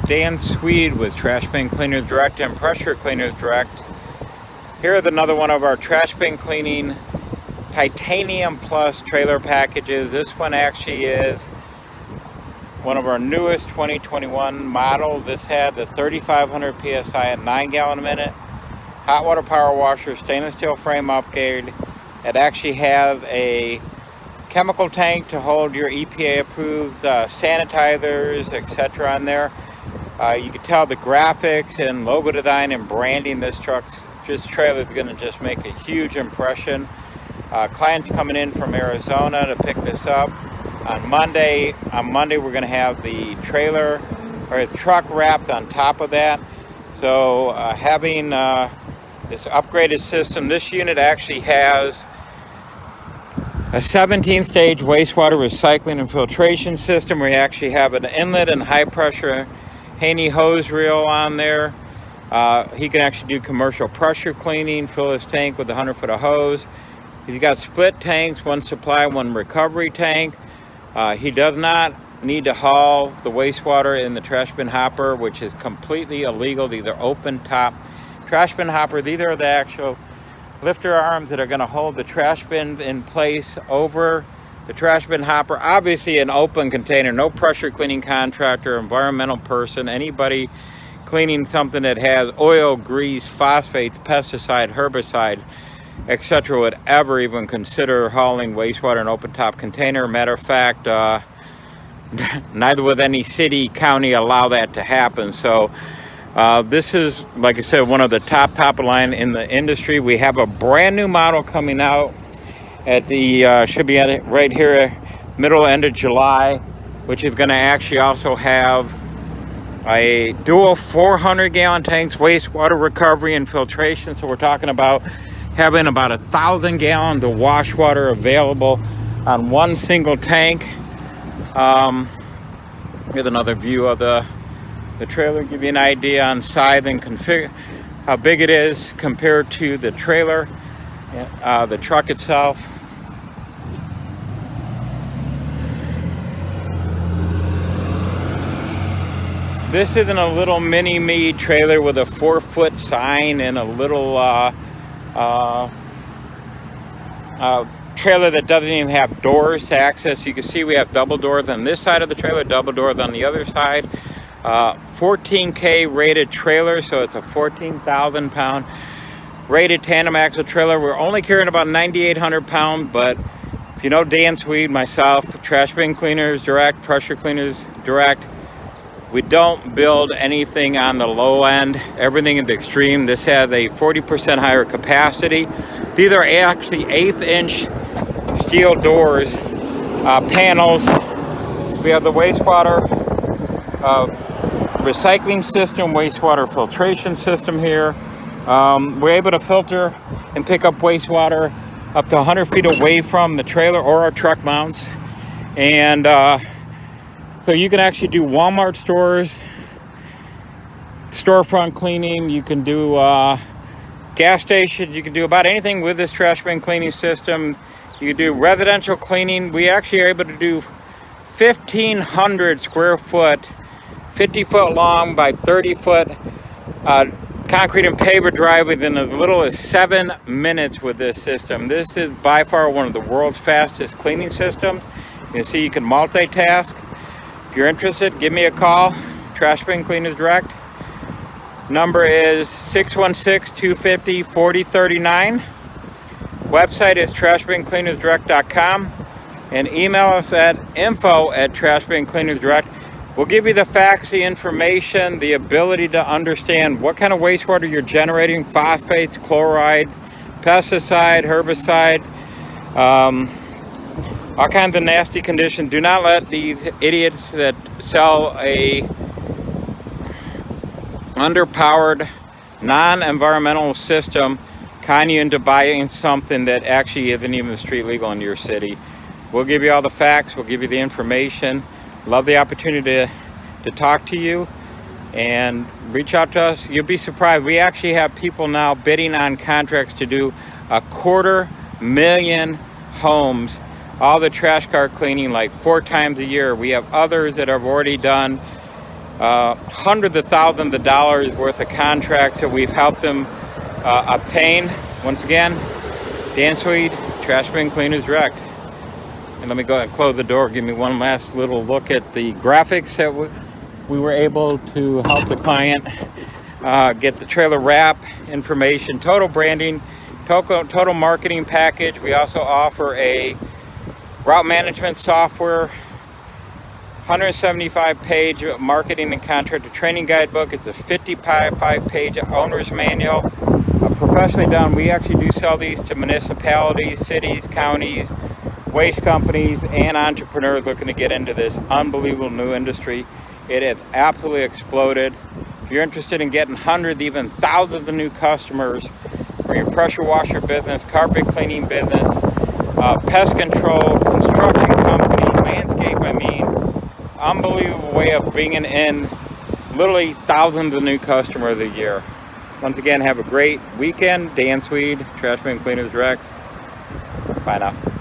Dan Swede with Trash Bin Cleaners Direct and Pressure Cleaners Direct. Here is another one of our trash bin cleaning Titanium Plus trailer packages. This one actually is one of our newest 2021 models. This had the 3,500 PSI at 9 gallon a minute, hot water power washer, stainless steel frame upgrade. It actually has a chemical tank to hold your EPA approved sanitizers, etc. on there. You can tell the graphics and logo design and branding this trailer is going to just make a huge impression. Clients coming in from Arizona to pick this up on Monday. On Monday we're going to have the trailer or the truck wrapped on top of that. So having this upgraded system, this unit actually has a 17-stage wastewater recycling and filtration system. We actually have an inlet and high pressure Haney hose reel on there. He can actually do commercial pressure cleaning, fill his tank with a 100-foot of hose. He's got split tanks, one supply, one recovery tank. He does not need to haul the wastewater in the trash bin hopper, which is completely illegal. These are open top trash bin hoppers. These are the actual lifter arms that are going to hold the trash bin in place over the trash bin hopper. Obviously an open container, no pressure cleaning contractor, environmental person, anybody cleaning something that has oil, grease, phosphates, pesticide, herbicide, etc. would ever even consider hauling wastewater in an open top container. Matter of fact, neither would any city, county allow that to happen. So this is, like I said, one of the top of the line in the industry. We have a brand new model coming out at the should be at it right here middle end of July, which is going to actually also have a dual 400-gallon tanks, wastewater recovery and filtration. So we're talking about having about 1,000 gallons of wash water available on one single tank. Here's another view of the trailer, give you an idea on size and configure how big it is compared to the trailer, the truck itself. This isn't a little mini-me trailer with a 4-foot sign and a little trailer that doesn't even have doors to access. You can see we have double doors on this side of the trailer, double doors on the other side. 14K rated trailer, so it's a 14,000 pound rated tandem axle trailer. We're only carrying about 9,800 pounds, but if you know Dan Swede, myself, Trash Bin Cleaners Direct, Pressure Cleaners Direct, we don't build anything on the low end, everything in the extreme. This has a 40% higher capacity. These are actually 1/8-inch steel doors, panels. We have the wastewater recycling system, wastewater filtration system here. We're able to filter and pick up wastewater up to 100 feet away from the trailer or our truck mounts. And so you can actually do Walmart stores, storefront cleaning. You can do gas stations. You can do about anything with this trash bin cleaning system. You can do residential cleaning. We actually are able to do 1,500 square foot, 50 foot long by 30 foot concrete and paver driveways in as little as 7 minutes with this system. This is by far one of the world's fastest cleaning systems. You can see you can multitask. If you're interested, give me a call. Trash Bin Cleaners Direct. Number is 616-250-4039. Website is trashbincleanersdirect.com. And email us at info@trashbincleanersdirect. We'll give you the facts, the information, the ability to understand what kind of wastewater you're generating, phosphates, chloride, pesticide, herbicide, all kinds of nasty conditions. Do not let these idiots that sell a underpowered, non-environmental system con you into buying something that actually isn't even street legal in your city. We'll give you all the facts. We'll give you the information. Love the opportunity to talk to you and reach out to us. You'll be surprised. We actually have people now bidding on contracts to do 250,000 homes, all the trash car cleaning like 4 times a year. We have others that have already done hundreds of thousands of dollars worth of contracts that we've helped them obtain. Once again, Dan Swede, Trash Bin Cleaners Direct. And let me go ahead and close the door. Give me one last little look at the graphics that we were able to help the client get the trailer wrap information, total branding, total marketing package. We also offer a route management software, 175-page marketing and contractor training guidebook. It's a 55-page owner's manual, professionally done. We actually do sell these to municipalities, cities, counties, waste companies, and entrepreneurs looking to get into this unbelievable new industry. It has absolutely exploded. If you're interested in getting hundreds, even thousands of new customers for your pressure washer business, carpet cleaning business, pest control, construction company, landscape, unbelievable way of bringing in literally thousands of new customers a year. Once again, have a great weekend. Dan Swede, Trash Bin Cleaners Direct. Bye now.